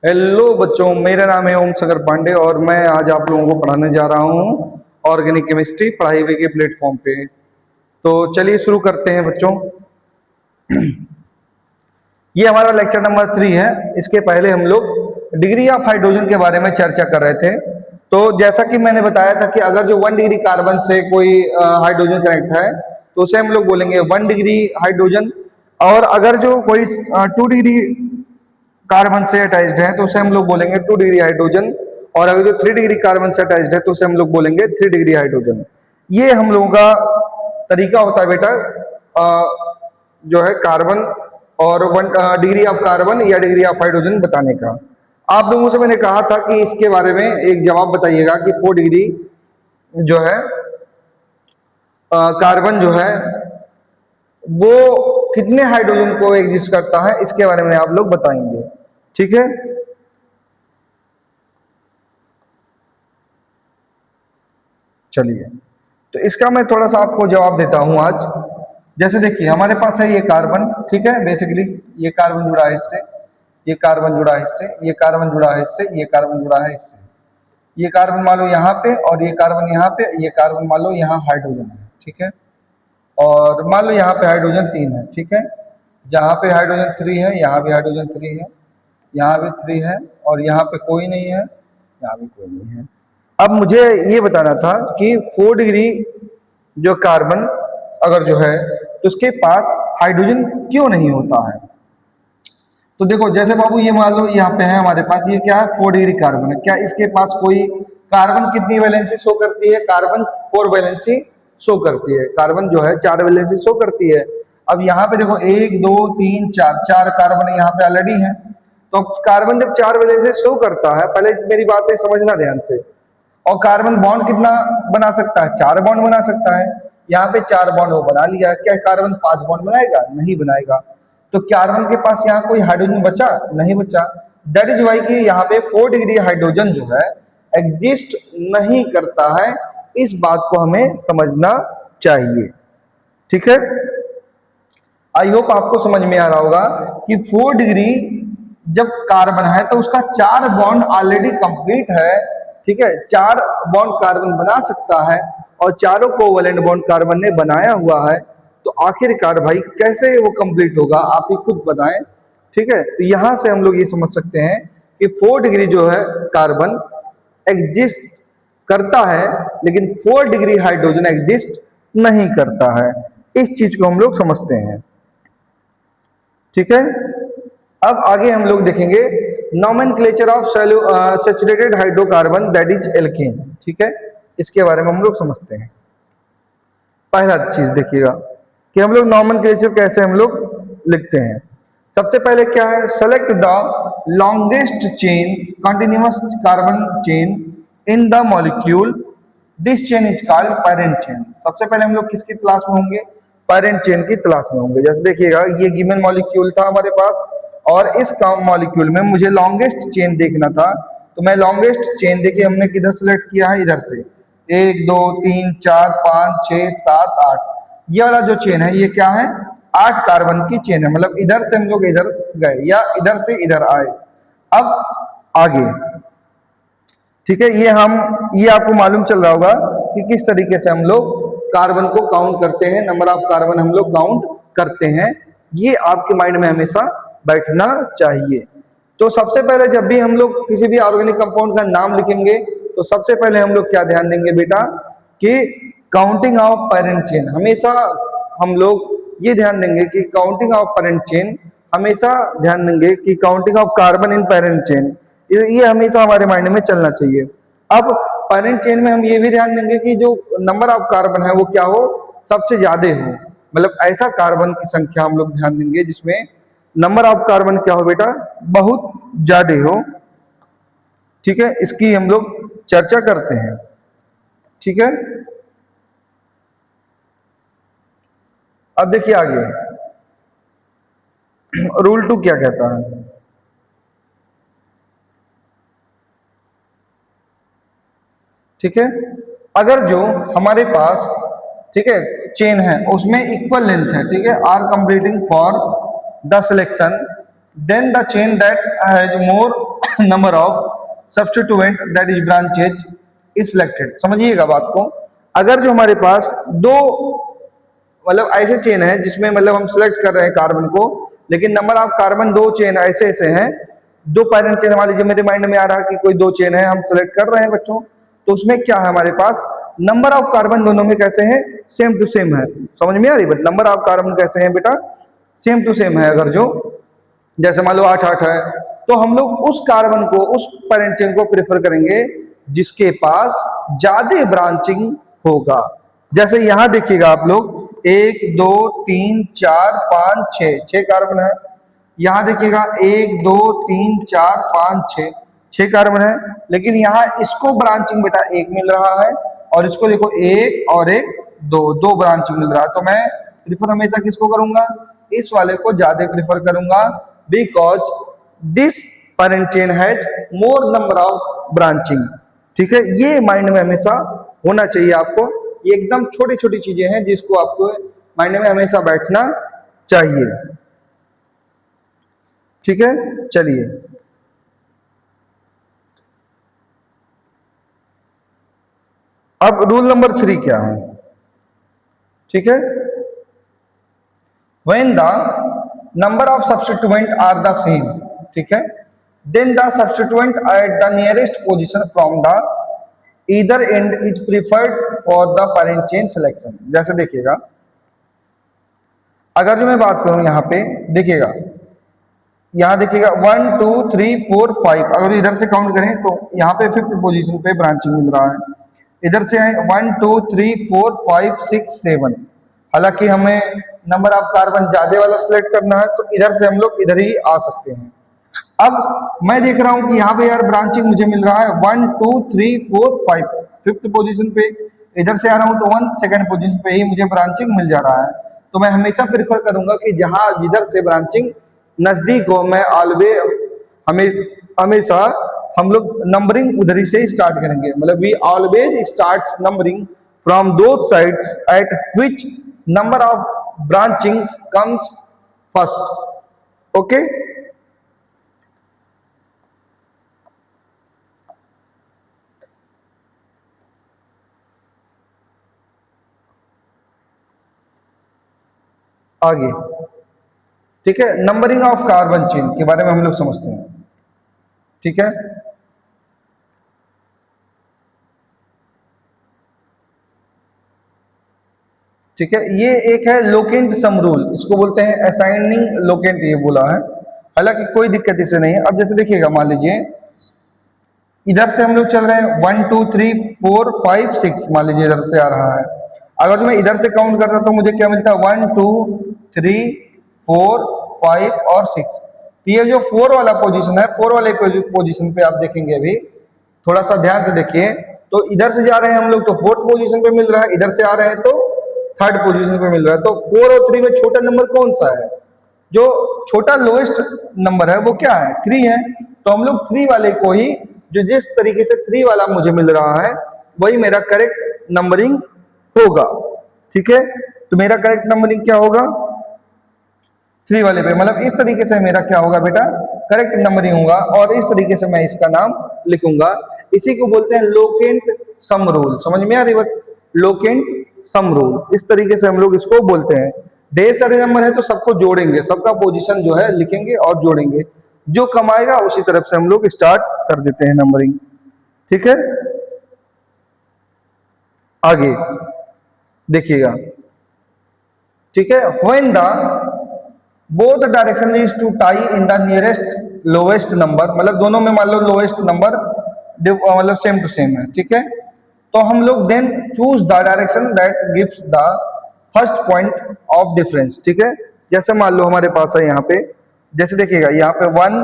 Hello बच्चों, मेरा नाम है ओम सागर पांडे और मैं आज आप लोगों को पढ़ाने जा रहा हूँ ऑर्गेनिक केमिस्ट्री पढ़ाई हुई के प्लेटफॉर्म पे। तो चलिए शुरू करते हैं बच्चों। ये हमारा लेक्चर नंबर 3 है। इसके पहले हम लोग डिग्री ऑफ हाइड्रोजन के बारे में चर्चा कर रहे थे। तो जैसा कि मैंने बताया था कि अगर जो 1 डिग्री कार्बन से कोई हाइड्रोजन कनेक्ट है तो उसे हम लोग बोलेंगे 1 डिग्री हाइड्रोजन। और अगर जो कोई 2 डिग्री कार्बन से अटैच्ड है तो उसे हम लोग बोलेंगे 2 डिग्री हाइड्रोजन। और अगर जो 3 डिग्री कार्बन से अटैच्ड है तो उसे हम लोग बोलेंगे 3 डिग्री हाइड्रोजन। ये हम लोगों का तरीका होता है बेटा, जो है कार्बन और 1 डिग्री ऑफ कार्बन या डिग्री ऑफ हाइड्रोजन बताने का। आप लोगों से मैंने कहा था कि इसके बारे में एक जवाब बताइएगा कि 4 डिग्री जो है कार्बन जो है वो कितने हाइड्रोजन को एग्जिस्ट करता है, इसके बारे में आप लोग बताएंगे। ठीक है, चलिए तो इसका मैं थोड़ा सा आपको जवाब देता हूं आज। जैसे देखिए हमारे पास है ये कार्बन, ठीक है। बेसिकली ये कार्बन जुड़ा है इससे, ये कार्बन जुड़ा है इससे, ये कार्बन जुड़ा है इससे, ये कार्बन जुड़ा है इससे। ये कार्बन मान लो यहाँ पे और ये कार्बन यहाँ पे, ये कार्बन मान लो यहाँ हाइड्रोजन है, ठीक है। और मान लो यहाँ पे हाइड्रोजन 3 है, ठीक है। जहाँ पे हाइड्रोजन 3 है यहाँ भी हाइड्रोजन 3 है, यहाँ भी 3 है और यहाँ पे कोई नहीं है, यहाँ भी कोई नहीं है। अब मुझे ये बताना था कि 4 डिग्री जो कार्बन अगर जो है तो उसके पास हाइड्रोजन क्यों नहीं होता है। तो देखो जैसे बाबू ये मान लो यहाँ पे है हमारे पास, ये क्या है 4 डिग्री कार्बन है। क्या इसके पास कोई कार्बन कितनी वैलेंसी शो करती है? कार्बन 4 वैलेंसी शो करती है। कार्बन जो है 4 वैलेंसी शो करती है। अब यहाँ पे देखो 1 2 3 4 4 कार्बन यहाँ पे ऑलरेडी है। तो कार्बन जब 4 वैलेंसी शो करता है, पहले मेरी बातें समझना ध्यान से। और कार्बन बॉन्ड कितना बना सकता है? 4 बॉन्ड बना सकता है। यहाँ पे 4 बॉन्ड वो बना लिया। क्या कार्बन 5 बॉन्ड बनाएगा? नहीं बनाएगा। तो कार्बन के पास यहाँ कोई हाइड्रोजन बचा? नहीं बचा। दैट इज वाई कि यहाँ पे 4 डिग्री हाइड्रोजन जो है एग्जिस्ट नहीं करता है। इस बात को हमें समझना चाहिए, ठीक है। आई होप आपको समझ में आ रहा होगा कि 4 डिग्री जब कार्बन है तो उसका 4 बॉन्ड ऑलरेडी कंप्लीट है, ठीक है। 4 बॉन्ड कार्बन बना सकता है और चारों कोवैलेंट बॉन्ड कार्बन ने बनाया हुआ है। तो आखिरकार भाई कैसे वो कंप्लीट होगा, आप ही खुद बताएं, ठीक है। तो यहां से हम लोग ये समझ सकते हैं कि 4 डिग्री जो है कार्बन एग्जिस्ट करता है लेकिन 4 डिग्री हाइड्रोजन एग्जिस्ट नहीं करता है। इस चीज को हम लोग समझते हैं, ठीक है। अब आगे हम लोग देखेंगे nomenclature of saturated hydrocarbon that is alkane, ठीक है। इसके बारे में हम लोग समझते हैं। पहला चीज देखिएगा कि हम लोग नोमेनक्लेचर कैसे हम लोग लिखते हैं। सबसे पहले क्या है? Select the longest chain continuous carbon chain in the molecule, this chain is called parent chain. सबसे पहले हम लोग किसकी तलाश में होंगे? पैरेंट चेन की तलाश में होंगे। जैसे देखिएगा ये गिवन मॉलिक्यूल था हमारे पास और इस मॉलिक्यूल में मुझे लॉन्गेस्ट चेन देखना था। तो मैं लॉन्गेस्ट चेन देखिए हमने किधर सेलेक्ट किया है? इधर से 1 2 3 4 5 6 7 8। ये वाला जो चेन है ये क्या है? 8 कार्बन की चेन है। मतलब इधर से हम लोग इधर गए या इधर से इधर आए। अब आगे, ठीक है। ये आपको मालूम चल रहा होगा कि किस तरीके से हम लोग कार्बन को काउंट करते हैं, नंबर ऑफ कार्बन हम लोग काउंट करते हैं। ये आपके माइंड में हमेशा बैठना चाहिए। तो सबसे पहले जब भी हम लोग किसी भी ऑर्गेनिक कंपाउंड का नाम लिखेंगे तो सबसे पहले हम लोग क्या ध्यान देंगे बेटा कि काउंटिंग ऑफ पैरेंट चेन। हमेशा हम लोग ये ध्यान देंगे कि काउंटिंग ऑफ पैरेंट चेन, हमेशा ध्यान देंगे कि counting of carbon in parent chain, ये हमेशा हमारे माइंड में चलना चाहिए। अब पैरेंट चेन में हम ये भी ध्यान देंगे कि जो नंबर ऑफ कार्बन है वो क्या हो? सबसे ज्यादा हो। मतलब ऐसा कार्बन की संख्या हम लोग ध्यान देंगे जिसमें नंबर ऑफ कार्बन क्या हो बेटा? बहुत ज्यादा हो, ठीक है। इसकी हम लोग चर्चा करते हैं, ठीक है। अब देखिए आगे रूल 2 क्या कहता है, ठीक है। अगर जो हमारे पास, ठीक है, चेन है उसमें इक्वल लेंथ है, ठीक है, are completing for the selection then the chain that has more number of substituent that is branches is selected। समझिएगा बात को, अगर जो हमारे पास दो मतलब ऐसे चेन है जिसमें मतलब हम सिलेक्ट कर रहे हैं कार्बन को, लेकिन नंबर ऑफ कार्बन दो चेन ऐसे ऐसे हैं, दो पैरेंट चेन मान लीजिए मेरे माइंड में आ रहा है कि कोई दो चेन है हम सिलेक्ट कर रहे हैं बच्चों, तो उसमें क्या है हमारे पास नंबर ऑफ कार्बन दोनों में कैसे हैं, सेम टू सेम है। समझ में आ रही बट नंबर ऑफ कार्बन कैसे हैं बेटा, सेम टू सेम है। अगर जो जैसे मान लो 8 8 है, तो हम लोग उस कार्बन को उस पैरेंट चेन को प्रेफर करेंगे जिसके पास ज्यादा ब्रांचिंग होगा। जैसे यहां देखिएगा आप लोग 1 2 3 4 5 6 कार्बन है, यहां देखिएगा 1 2 3 4 5 6 कार्बन है, लेकिन यहाँ इसको ब्रांचिंग बेटा एक मिल रहा है और इसको देखो एक और एक दो ब्रांचिंग मिल रहा है। तो मैं प्रिफर हमेशा किसको करूंगा, इस वाले को ज्यादा प्रिफर करूंगा, because this parent chain has more number of branching. ठीक है, ये माइंड में हमेशा होना चाहिए आपको। ये एकदम छोटी छोटी चीजें हैं जिसको आपको माइंड में हमेशा बैठना चाहिए। ठीक है, चलिए अब रूल नंबर 3 क्या है। ठीक है, when the number of substituent are the same, ठीक है, then the substituent at the nearest position from the either end is preferred for the parent chain selection। जैसे देखिएगा अगर जो मैं बात करूं यहाँ पे देखिएगा, यहाँ देखिएगा 1 2 3 4 5, अगर इधर से काउंट करें तो यहाँ पे 5th पोजीशन पे ब्रांचिंग मिल रहा है, इधर से है 1 2 3 4 5 6 7। हालांकि हमें नंबर ऑफ कार्बन ज्यादा वाला सिलेक्ट करना है तो इधर से हम लोग इधर ही आ सकते हैं। अब मैं देख रहा हूं कि यहाँ पे यार ब्रांचिंग मुझे मिल रहा है 1 2 3 4 5 5th पोजीशन पे, इधर से आ रहा हूं तो 1 2nd पोजीशन पे ही मुझे ब्रांचिंग मिल जा रहा है। तो मैं हमेशा प्रेफर करूंगा कि जहां जिधर से ब्रांचिंग नजदीक हो, मैं हमेशा हम लोग नंबरिंग उधर ही से स्टार्ट करेंगे। मतलब we always start numbering from those sides at which number of branchings comes first. Okay, आगे ठीक है, नंबरिंग ऑफ कार्बन चेन के बारे में हम लोग समझते हैं। ठीक है, ठीक है, ये एक है लोकेंट सम रूल, इसको बोलते हैं असाइनिंग लोकेंट, ये बोला है। हालांकि कोई दिक्कत इसे नहीं है। अब जैसे देखिएगा मान लीजिए इधर से हम लोग चल रहे हैं 1 2 3 4 5 6, मान लीजिए इधर से आ रहा है, अगर मैं इधर से काउंट करता तो मुझे क्या मिलता है 1 2 3 4 5 और 6। ये जो 4 वाला पोजीशन है, 4 वाले पोजीशन पे आप देखेंगे, अभी थोड़ा सा ध्यान से देखिए, तो इधर से जा रहे हैं हम लोग तो 4th पोजीशन पे मिल रहा है, इधर से आ रहे हैं तो 3rd पोजीशन पे मिल रहा है। तो 4 और 3 में छोटा नंबर कौन सा है, जो छोटा लोएस्ट नंबर है वो क्या है, 3 है। तो हम लोग 3 वाले को ही, जो जिस तरीके से 3 वाला मुझे मिल रहा है वही मेरा करेक्ट नंबरिंग होगा। ठीक है, तो मेरा करेक्ट नंबरिंग क्या होगा 3 वाले पे, मतलब इस तरीके से मेरा क्या होगा बेटा करेक्ट नंबरिंग होगा, और इस तरीके से मैं इसका नाम लिखूंगा। इसी को बोलते हैं लोकेंट सम रूल। समझ में आ रही बात, लोकेंट सम रूल, इस तरीके से हम लोग इसको बोलते हैं। ढेर सारे नंबर है तो सबको जोड़ेंगे, सबका पोजीशन जो है लिखेंगे और जोड़ेंगे, जो कमाएगा उसी तरफ से हम लोग स्टार्ट कर देते हैं नंबरिंग। ठीक है, आगे देखिएगा। ठीक है, when the both direction is to tie in the nearest lowest number, मतलब दोनों में मान लो लोएस्ट नंबर मतलब सेम टू सेम है। ठीक है, तो हम लोग then choose the direction that gives the first point of difference. ठीक है, जैसे मान लो हमारे पास है यहाँ पे, जैसे देखिएगा यहाँ पे 1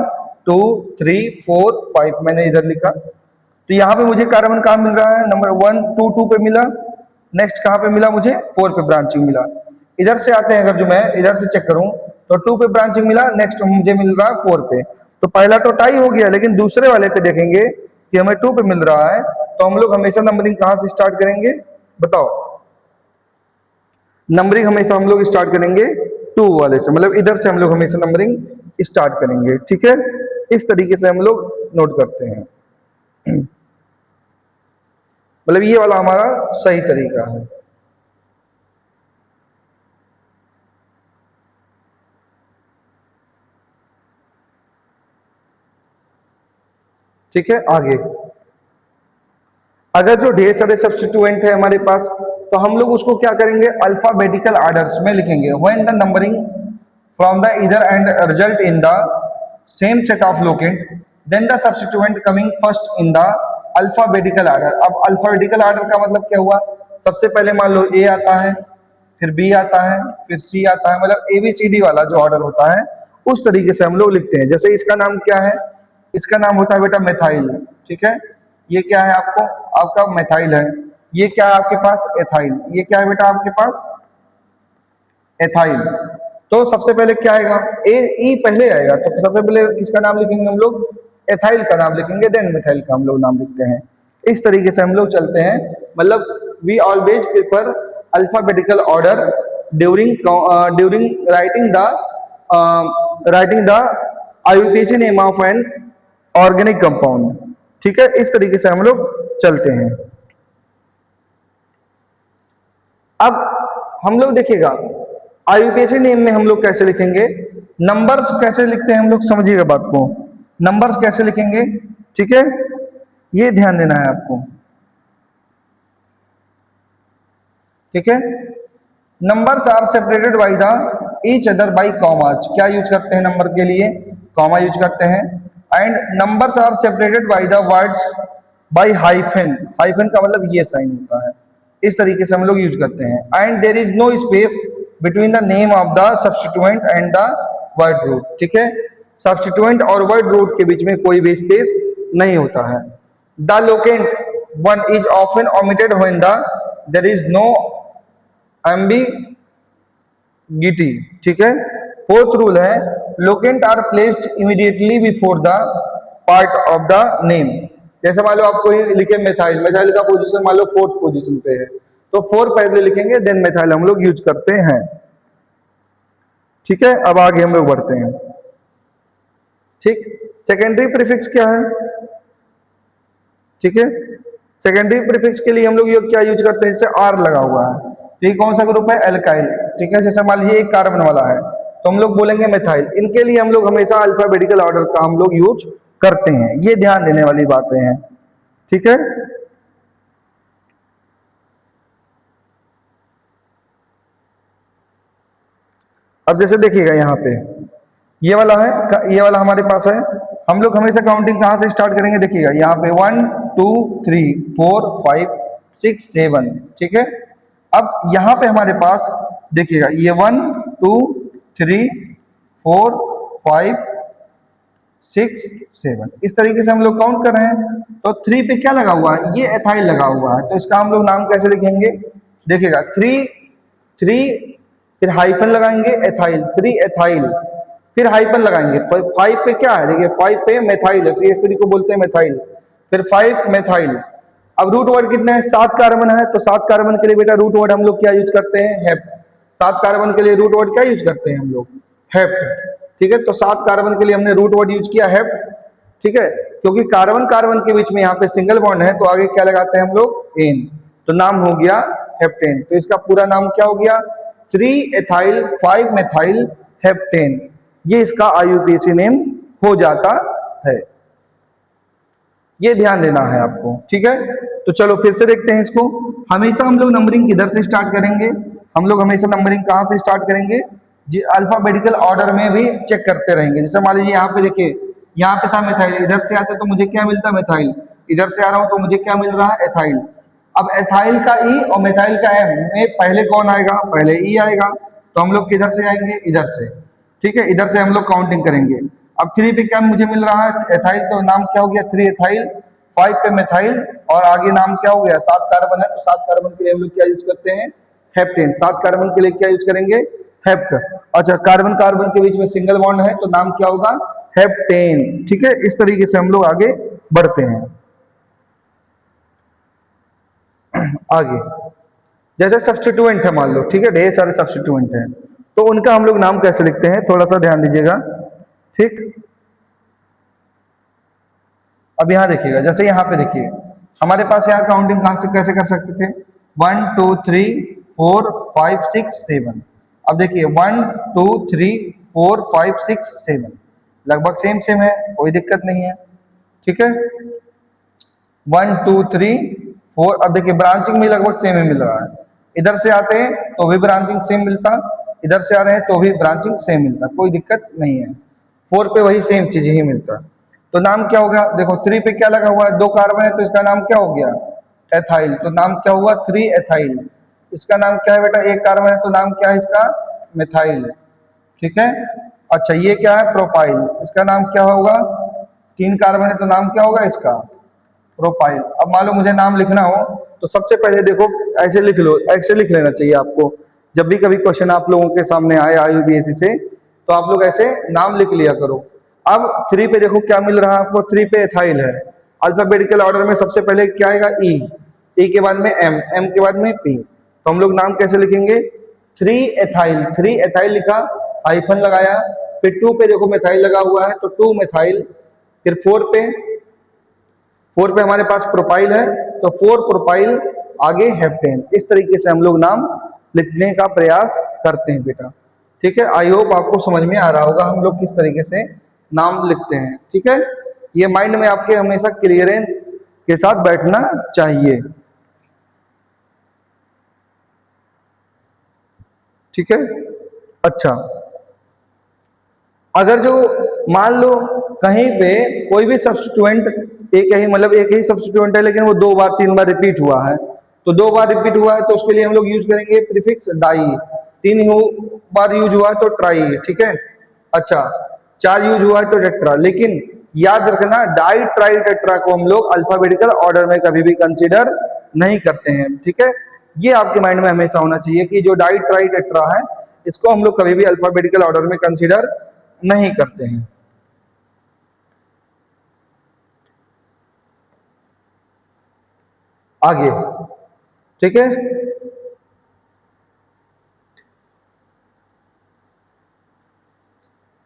2 3 4 5 मैंने इधर लिखा, तो यहाँ पे मुझे कार्बन कहाँ मिल रहा है, नंबर 1 2 2 पे मिला, नेक्स्ट कहाँ पे मिला मुझे 4 पे ब्रांचिंग मिला। इधर से आते हैं, अगर जो मैं इधर से चेक करूं तो 2 पे ब्रांचिंग मिला, नेक्स्ट मुझे मिल रहा है 4 पे। तो पहला तो टाई हो गया, लेकिन दूसरे वाले पे देखेंगे कि हमें 2 पे मिल रहा है, तो हम लोग हमेशा नंबरिंग कहां से स्टार्ट करेंगे बताओ, नंबरिंग हमेशा हम लोग स्टार्ट करेंगे 2 वाले से, मतलब इधर से हम लोग हमेशा नंबरिंग स्टार्ट करेंगे। ठीक है, इस तरीके से हम लोग नोट करते हैं। मतलब ये वाला हमारा सही तरीका है। ठीक है, आगे अगर जो ढेर सारे सब्स्टिट्यूएंट है हमारे पास, तो हम लोग उसको क्या करेंगे, अल्फाबेटिकल ऑर्डर्स में लिखेंगे। When the numbering from the either end result in the same set of locant, then the substituent coming first in the alphabetical order. अब अल्फाबेटिकल ऑर्डर का मतलब क्या हुआ, सबसे पहले मान लो ए आता है, फिर बी आता है, फिर सी आता है, मतलब ए बी सी डी वाला जो ऑर्डर होता है उस तरीके से हम लोग लिखते हैं। जैसे इसका नाम क्या है, इसका नाम होता है बेटा मेथाइल। ठीक है, ये क्या है आपको, आपका मेथाइल है। ये क्या है आपके पास, एथाइल। ये क्या है बेटा आपके पास, एथाइल। तो सबसे पहले क्या आएगा, ए ई पहले आएगा, तो सबसे पहले किसका नाम लिखेंगे हम लोग, एथाइल का नाम लिखेंगे, देन मिथाइल का हम लोग नाम लिखते हैं। इस तरीके से हम लोग चलते हैं। मतलब we always prefer alphabetical order during writing the IUPAC name of an organic compound. ठीक है, इस तरीके से हम लोग चलते हैं। अब हम लोग देखिएगा आईयूपीएसी नेम में हम लोग कैसे लिखेंगे, नंबर्स कैसे लिखते हैं हम लोग, समझिएगा बात को, नंबर्स कैसे लिखेंगे। ठीक है, ये ध्यान देना है आपको। ठीक है, numbers are separated by the each other by commas. क्या यूज करते हैं नंबर के लिए, कॉमा यूज करते हैं। And numbers are separated by the words by hyphen. Hyphen का मतलब ये साइन होता है, इस तरीके से हम लोग यूज करते हैं। And there is no space between the name of the substituent and the word root. ठीक है, सब्स्टिट्यूएंट और वर्ड रूट के बीच में कोई भी स्पेस नहीं होता है। The locant one is often omitted when the there is no ambiguity. ठीक है, फोर्थ रूल है locant are placed immediately before the part of the name. जैसे मान लो आपको लिखे मेथाइल, मेथाइल का पोजीशन मान लो फोर्थ पोजीशन पे है, तो फोर पहले लिखेंगे, देन मेथाइल हम लोग यूज करते हैं। ठीक है, अब आगे हम लोग बढ़ते हैं। ठीक, सेकेंडरी प्रीफिक्स क्या है। ठीक है, सेकेंडरी प्रीफिक्स के लिए हम लोग ये क्या यूज करते हैं, जैसे आर लगा हुआ है, तो ये कौन सा ग्रुप है, एल्काइल। ठीक है, जैसे मान लीजिए एक कार्बन वाला है तो हम लोग बोलेंगे मेथाइल। इनके लिए हम लोग हमेशा अल्फाबेटिकल ऑर्डर का हम लोग यूज करते हैं, ये ध्यान देने वाली बातें हैं। ठीक है, अब जैसे देखिएगा यहाँ पे ये वाला है, ये वाला हमारे पास है, हम लोग हमेशा काउंटिंग कहाँ से स्टार्ट करेंगे, देखिएगा यहाँ पे 1 2 3 4 5 6 7। ठीक है, अब यहाँ पे हमारे पास देखिएगा ये 1 2 3 4 5 6 7, इस तरीके से हम लोग काउंट कर रहे हैं। तो 3 पे क्या लगा हुआ है, ये एथाइल लगा हुआ है, तो इसका हम लोग नाम कैसे लिखेंगे, देखिएगा 3 फिर हाइफन लगाएंगे एथाइल, 3 एथाइल, फिर हाइफन लगाएंगे। 5 पे क्या है, देखिए 5 पे मेथाइल है, CH3 को बोलते हैं मेथाइल, फिर 5 मेथाइल। अब रूट वर्ड कितने हैं, 7 कार्बन है, तो 7 कार्बन के लिए बेटा रूट वर्ड हम लोग क्या यूज करते हैं, हेप्ट। 7 कार्बन के लिए रूट वर्ड क्या यूज करते हैं हम लोग, हेप्ट। ठीक है, तो 7 कार्बन के लिए हमने रूट वर्ड यूज किया हेप्ट। ठीक है, क्योंकि कार्बन कार्बन के बीच में यहाँ पे सिंगल बॉन्ड है, तो आगे क्या लगाते हैं हम लोग, एन, तो नाम हो गया हेप्टेन। तो इसका पूरा नाम क्या हो गया, 3 एथाइल 5 मेथाइल हेप्टेन, ये इसका आईयूपीएसी नेम हो जाता है। ये ध्यान देना है आपको। ठीक है, तो चलो फिर से देखते हैं इसको। हमेशा हम लोग नंबरिंग किधर से स्टार्ट करेंगे, हम लोग हमेशा नंबरिंग कहाँ से स्टार्ट करेंगे जी, अल्फाबेटिकल ऑर्डर में भी चेक करते रहेंगे। जैसे मान लीजिए यहाँ पे देखिए, यहाँ पे था मिथाइल, इधर से आते तो मुझे क्या मिलता, मिथाइल, इधर से आ रहा हूँ तो मुझे क्या मिल रहा है, एथाइल। अब एथाइल का ई और मिथाइल का एम में पहले कौन आएगा, पहले ई आएगा, तो हम लोग किधर से आएंगे, इधर से। ठीक है, इधर से हम लोग काउंटिंग करेंगे। अब 3 पे क्या मुझे मिल रहा है, एथाइल, तो नाम क्या हो गया, 3 एथाइल, 5 पे मेथाइल, और आगे नाम क्या हो गया, 7 कार्बन है, तो 7 कार्बन के लिए हम लोग क्या यूज करते हैं, हेप्टेन। 7 कार्बन के लिए क्या यूज करेंगे, हेप्ट। अच्छा, कार्बन कार्बन के बीच में सिंगल बॉन्ड है, तो नाम क्या होगा, हेप्टेन। ठीक है, इस तरीके से हम लोग आगे बढ़ते हैं। आगे जैसे सब्स्टिट्यूएंट है मान लो, ठीक है, ढेर सारे सब्स्टिट्यूएंट हैं, तो उनका हम लोग नाम कैसे लिखते हैं, थोड़ा सा ध्यान दीजिएगा। ठीक। अब यहाँ देखिएगा, जैसे यहाँ पे देखिए हमारे पास यहाँ काउंटिंग कहाँ से कैसे कर सकते थे, 1 2 3 4 5 6 7। अब देखिए 1 2 3 4 5 6 7 लगभग सेम सेम है, कोई दिक्कत नहीं है। ठीक है, 1 2 3 4। अब देखिए ब्रांचिंग भी लगभग सेम ही मिल रहा है, इधर से आते हैं तो भी ब्रांचिंग सेम मिलता, इधर से आ रहे हैं तो भी ब्रांचिंग सेम मिलता, कोई दिक्कत नहीं है। 4 पे वही सेम चीज ही मिलता। तो नाम क्या होगा, देखो 3 पे क्या लगा हुआ है, 2 कार्बन है तो इसका नाम क्या हो गया, एथाइल। तो नाम क्या हुआ, 3 एथाइल। इसका नाम क्या है बेटा, 1 कार्बन है तो नाम क्या है इसका, मिथाइल। ठीक है, अच्छा ये क्या है, प्रोपाइल। इसका नाम क्या होगा, 3 कार्बन है तो नाम क्या होगा इसका, प्रोपाइल। अब मान लो मुझे नाम लिखना हो तो सबसे पहले देखो ऐसे लिख लो, ऐसे लिख लेना चाहिए आपको। जब भी कभी क्वेश्चन आप लोगों के सामने आए IUPAC से तो आप लोग ऐसे नाम लिख लिया करो। अब 3 पे देखो क्या मिल रहा है आपको, 3 पे एथाइल है। अल्फाबेटिकल ऑर्डर में सबसे पहले क्या आएगा, ई के बाद में एम के बाद में पी। तो हम लोग नाम कैसे लिखेंगे, 3 एथाइल। 3 एथाइल लिखा, हाइफन लगाया, फिर 2 पे देखो मेथाइल लगा हुआ है तो 2 मेथाइल। फिर 4 पे हमारे पास प्रोपाइल है तो 4 प्रोपाइल, आगे हेप्टेन। इस तरीके से हम लोग नाम लिखने का प्रयास करते हैं बेटा। ठीक है, आई होप आपको समझ में आ रहा होगा हम लोग किस तरीके से नाम लिखते हैं। ठीक है, ये माइंड में आपके हमेशा क्लियरेंस के साथ बैठना चाहिए। ठीक है, अच्छा अगर जो मान लो कहीं पे कोई भी सब्स्टिट्यूएंट एक ही, मतलब एक ही सब्स्टिट्यूएंट है लेकिन वो 2 बार 3 बार रिपीट हुआ है, तो 2 बार रिपीट हुआ है तो उसके लिए हम लोग यूज करेंगे प्रीफिक्स डाई। 3 बार यूज हुआ है तो ट्राई। ठीक है, अच्छा 4 यूज हुआ है तो टेट्रा। लेकिन याद रखना डाई ट्राई टेट्रा को हम लोग अल्फाबेटिकल ऑर्डर में कभी भी कंसीडर नहीं करते हैं। ठीक है, ये आपके माइंड में हमेशा होना चाहिए कि जो डाई ट्राई टेट्रा है इसको हम लोग कभी भी अल्फाबेटिकल ऑर्डर में कंसीडर नहीं करते हैं। आगे, ठीक है,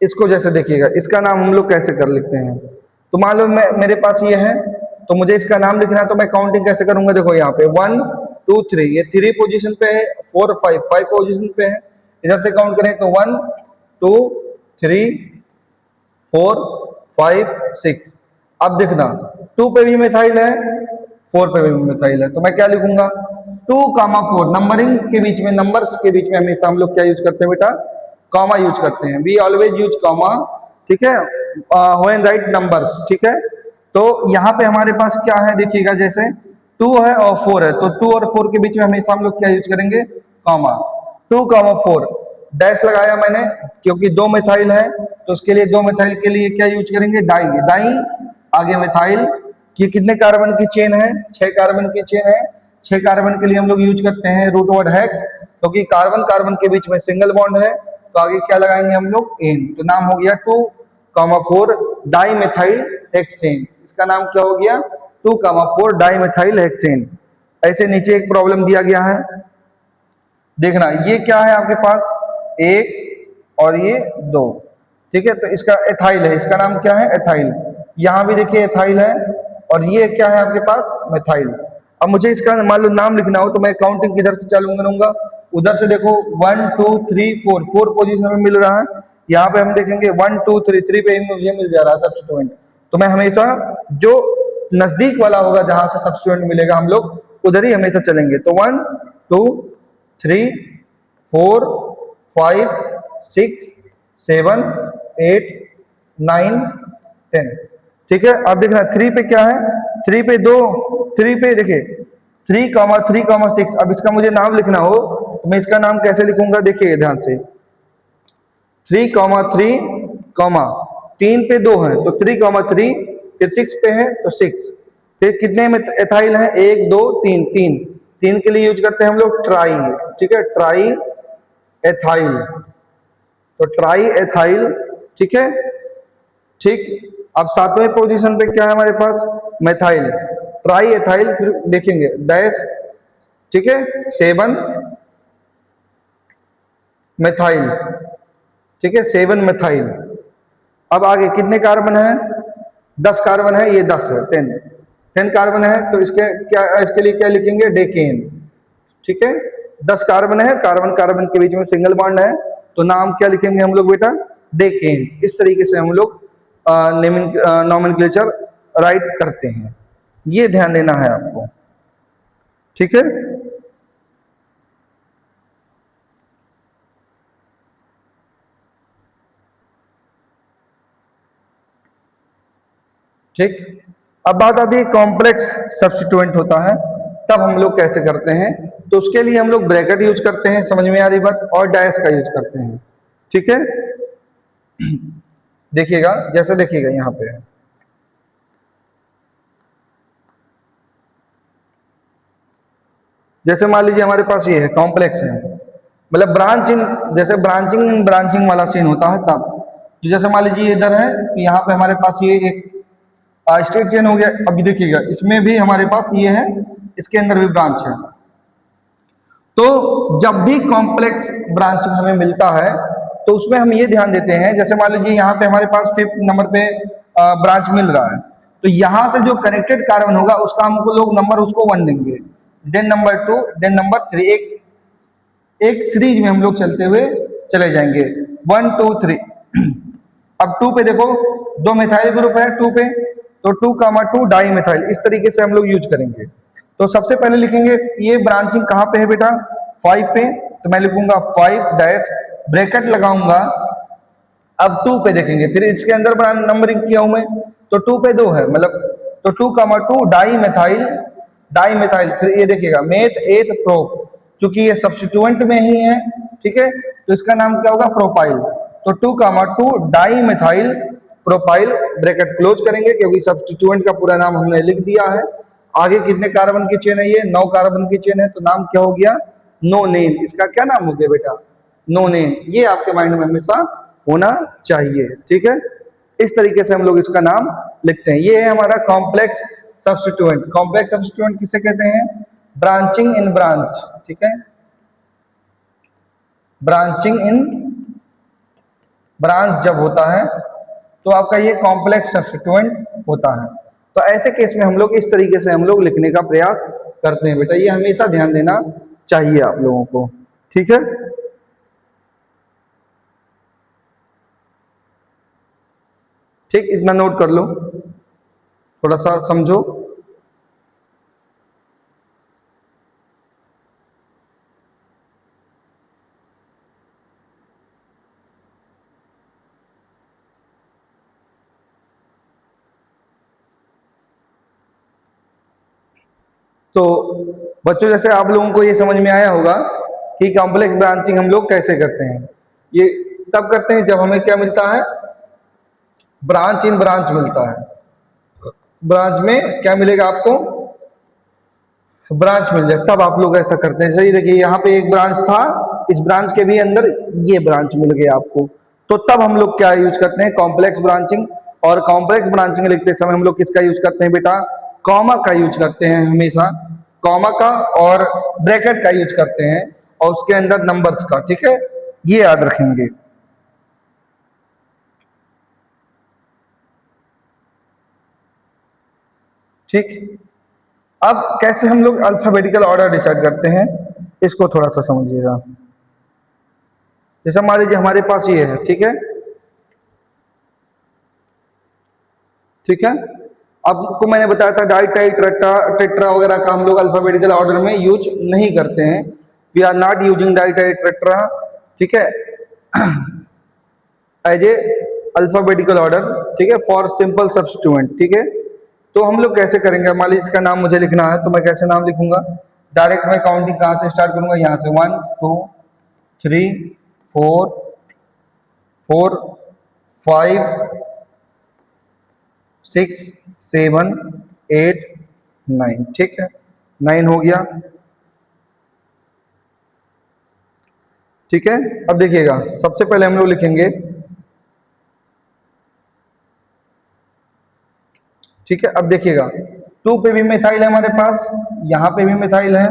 इसको जैसे देखिएगा, इसका नाम हम लोग कैसे कर लिखते हैं। तो मान लो मेरे पास ये है तो मुझे इसका नाम लिखना है तो मैं काउंटिंग कैसे करूंगा, देखो यहाँ पे 1 2 3, ये 3 पोजीशन पे है, 4 5 पोजीशन पे है। इधर से काउंट करें तो 1 2 3 4 5 6। अब देखना 2 पे भी मिथाइल है, 4 पे भी मिथाइल है, तो मैं क्या लिखूंगा 2, 4। नंबरिंग के बीच में, नंबर्स के बीच में हमेशा हम लोग क्या यूज करते हैं बेटा, कॉमा यूज करते हैं। We always use comma. ठीक है, व्हेन राइट नंबर्स। ठीक है, तो यहाँ पे हमारे पास क्या है देखिएगा, जैसे 2 है और 4 है तो 2 और 4 के बीच में हमेशा हम लोग क्या यूज करेंगे, कॉमा। 2, 4 डैश लगाया मैंने क्योंकि 2 मिथाइल है तो उसके लिए 2 मिथाइल के लिए क्या यूज करेंगे, डाई। डाई आगे मिथाइल की कितने कार्बन की चेन है, 6 कार्बन की चेन है। 6 कार्बन के लिए हम लोग यूज करते हैं रूट वर्ड हेक्स, क्योंकि कार्बन कार्बन के बीच में सिंगल बॉन्ड है तो आगे क्या लगाएंगे हम लोग, एन। तो नाम हो गया 2, 4 डाई मिथाइल हेक्सेन। इसका नाम क्या हो गया, 2, 4 डाई मिथाइल हेक्सेन। ऐसे नीचे एक प्रॉब्लम दिया गया है, देखना ये क्या है आपके पास, 1 और ये 2। ठीक है, तो इसका एथाइल है, इसका नाम क्या है, एथाइल। यहाँ भी देखिए एथाइल है और ये क्या है आपके पास, मिथाइल। अब मुझे इसका मान लो नाम लिखना हो तो मैं काउंटिंग किधर से चालू करूंगा, उधर से देखो 1 2 3 4 पोजीशन में मिल रहा है। यहाँ पे हम देखेंगे 1 2 3, 3 पे मुझे मिल जा रहा है सब्स्टिट्यूएंट। तो मैं हमेशा जो नजदीक वाला होगा जहां से सब्स्टिट्यूएंट मिलेगा हम लोग उधर ही हमेशा चलेंगे। तो 1 2 3 4 5 6 7 8 9 10। ठीक है, अब देखना 3 पे क्या है, 3 पे 2, 3 पे देखिए 3, 3, 6। अब इसका मुझे नाम लिखना हो तो मैं इसका नाम कैसे लिखूंगा, देखिए ध्यान से 3, 3, 3 पे 2 है तो 3, 3, फिर 6 पे है तो 6। फिर कितने में एथाइल है, 1 2 3, 3 के लिए यूज करते हैं हम लोग ट्राई। ठीक है, ट्राई एथाइल, तो ट्राई एथाइल। ठीक है, ठीक। अब 7वें पोजीशन पे क्या है हमारे पास, मेथाइल। ट्राई एथाइल, फिर देखेंगे डैश। ठीक है, 7 मेथाइल। ठीक है, 7 मेथाइल। अब आगे कितने कार्बन है? 10 कार्बन है, ये 10 है, 10 कार्बन है, तो इसके लिए क्या लिखेंगे? डेकेन। ठीक है, 10 कार्बन है, कार्बन कार्बन के बीच में सिंगल बॉन्ड है, तो नाम क्या लिखेंगे हम लोग बेटा? डेकेन। इस तरीके से हम लोग नेमिंग नॉमेनक्लेचर राइट करते हैं, ये ध्यान देना है आपको। ठीक है, ठीक। अब बात आती है कॉम्प्लेक्स सब्स्टिट्यूएंट होता है, तब हम लोग कैसे करते हैं? तो उसके लिए हम लोग ब्रैकेट यूज करते हैं, समझ में आ रही बात, और डैश का यूज करते हैं। ठीक है, देखिएगा, जैसे देखिएगा यहाँ पे जैसे मान लीजिए हमारे पास ये है कॉम्प्लेक्स है, मतलब ब्रांचिंग, जैसे ब्रांचिंग ब्रांचिंग वाला सीन होता है तब। तो जैसे मान लीजिए इधर है, तो यहाँ पे हमारे पास ये एक स्टेट चेन हो गया। अभी देखिएगा इसमें भी हमारे पास ये है, इसके अंदर भी ब्रांच है। तो जब भी कॉम्प्लेक्स ब्रांचिंग हमें मिलता है तो उसमें हम ये ध्यान देते हैं, जैसे मान लीजिए यहाँ पे हमारे पास 5th नंबर पे ब्रांच मिल रहा है, तो यहाँ से जो कनेक्टेड कार्बन होगा उसका हमको लोग नंबर उसको 1 देंगे, देन नंबर 2, देन नंबर 3, एक सीरीज में हम लोग चलते हुए चले जाएंगे, 1 2 3। अब 2 पे देखो, दो मिथाइल ग्रुप है 2 पे, तो 2, 2 डाई मिथाइल, इस तरीके से हम लोग यूज करेंगे। तो सबसे पहले लिखेंगे ये ब्रांचिंग कहाँ पे है बेटा? 5 पे, तो मैं लिखूंगा 5 डैश, ब्रैकेट लगाऊंगा। अब 2 पे देखेंगे, फिर इसके अंदर नंबरिंग किया हूं मैं, तो 2 पे 2 है, मतलब तो 2, 2 डाई मिथाइल, फिर ये देखिएगा मेथ एथ प्रो, क्योंकि ये सब्स्टिट्यूएंट में ही है। ठीक है, तो इसका नाम क्या होगा? प्रोपाइल। तो 2, 2 di methyl propyl, bracket close करेंगे क्योंकि सब्स्टिट्यूएंट का पूरा नाम हमने लिख दिया है। आगे कितने कार्बन की चेन है? ये 9 कार्बन की चेन है, तो नाम क्या हो गया? No name. इसका क्या नाम हो गया बेटा? No name. ये आपके माइंड में हमेशा होना चाहिए। ठीक है, इस तरीके से हम लोग इसका नाम लिखते हैं। ये है हमारा कॉम्प्लेक्स सब्स्टिट्यूएंट। कॉम्प्लेक्स सब्स्टिट्यूएंट किसे कहते हैं? ब्रांचिंग इन ब्रांच। ठीक है, ब्रांचिंग इन ब्रांच जब होता है तो आपका ये कॉम्प्लेक्स सब्स्टिट्यूएंट होता है। तो ऐसे केस में हम लोग इस तरीके से हम लोग लिखने का प्रयास करते हैं बेटा, ये हमेशा ध्यान देना चाहिए आप लोगों को। ठीक है, ठीक, इतना नोट कर लो, थोड़ा सा समझो। तो बच्चों, जैसे आप लोगों को ये समझ में आया होगा कि कॉम्प्लेक्स ब्रांचिंग हम लोग कैसे करते हैं। ये तब करते हैं जब हमें क्या मिलता है? ब्रांच इन ब्रांच मिलता है। ब्रांच में क्या मिलेगा आपको? ब्रांच मिल जाए, तब आप लोग ऐसा करते हैं। सही देखिए, यहाँ पे एक ब्रांच था, इस ब्रांच के भी अंदर ये ब्रांच मिल गया आपको, तो तब हम लोग क्या यूज करते हैं? Complex branching. और कॉम्प्लेक्स ब्रांचिंग लिखते समय हम लोग किसका यूज करते हैं बेटा? कॉमा का यूज करते हैं हमेशा, कॉमा का, और ब्रैकेट का यूज करते हैं, और उसके अंदर नंबर्स का। ठीक है, ये याद रखेंगे। ठीक, अब कैसे हम लोग अल्फाबेटिकल ऑर्डर डिसाइड करते हैं, इसको थोड़ा सा समझिएगा। जैसे मान लीजिए हमारे पास ये है, ठीक है, ठीक है। आपको मैंने बताया था डाई टाई टेट्रा टेट्रा वगैरह का हम लोग अल्फाबेटिकल ऑर्डर में यूज नहीं करते हैं। We are not using di tri tetra, ठीक है, एज ए अल्फाबेटिकल ऑर्डर, ठीक है, फॉर सिंपल सब्स्टिट्यूएंट। ठीक है, तो हम लोग कैसे करेंगे? मान लीजिए इसका नाम मुझे लिखना है, तो मैं कैसे नाम लिखूंगा? डायरेक्ट मैं काउंटिंग कहाँ से स्टार्ट करूंगा? यहाँ से 1 2 3 4 4 5 6 7 8 9। ठीक है, 9 हो गया। ठीक है, अब देखिएगा, सबसे पहले हम लोग लिखेंगे, ठीक है, अब देखिएगा 2 पे भी मिथाइल है हमारे पास, यहाँ पे भी मिथाइल है,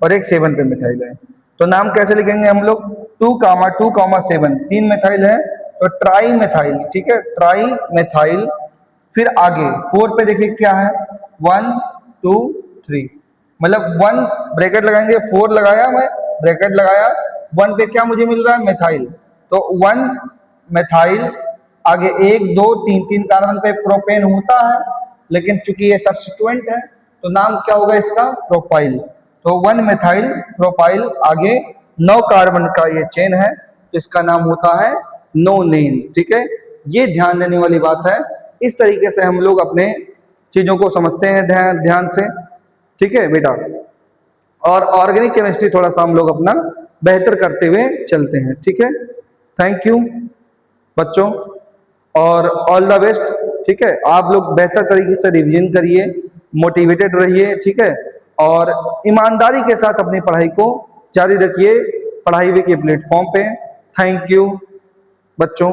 और एक 7 पे मिथाइल है। तो नाम कैसे लिखेंगे हम लोग? 2, 2, 7, 3 मिथाइल है, तो ट्राई मेथाइल, ठीक है, ट्राई मेथाइल। फिर आगे 4 पे देखिए क्या है, 1 2 3, मतलब 1 ब्रैकेट लगाएंगे, 4 लगाया मैं, ब्रैकेट लगाया, 1 पे क्या मुझे मिल रहा है, मेथाइल, तो 1 मेथाइल। आगे 1 2 3 3 कार्बन पे प्रोपेन होता है, लेकिन चूंकि ये सब्स्टिट्यूएंट है तो नाम क्या होगा इसका, प्रोपाइल। तो 1 मेथाइल प्रोपाइल। आगे 9 कार्बन का ये चेन है, तो इसका नाम होता है नोनेन, ठीक है। ये ध्यान देने वाली बात है। इस तरीके से हम लोग अपने चीजों को समझते हैं ध्यान ध्यान से, ठीक है बेटा। और ऑर्गेनिक केमिस्ट्री थोड़ा सा हम लोग अपना बेहतर करते हुए चलते हैं, ठीक है। थैंक यू बच्चों, और ऑल द बेस्ट, ठीक है। आप लोग बेहतर तरीके से रिवीजन करिए, मोटिवेटेड रहिए, ठीक है, और ईमानदारी के साथ अपनी पढ़ाई को जारी रखिए पढ़ाई वे के प्लेटफॉर्म पे। थैंक यू बच्चों।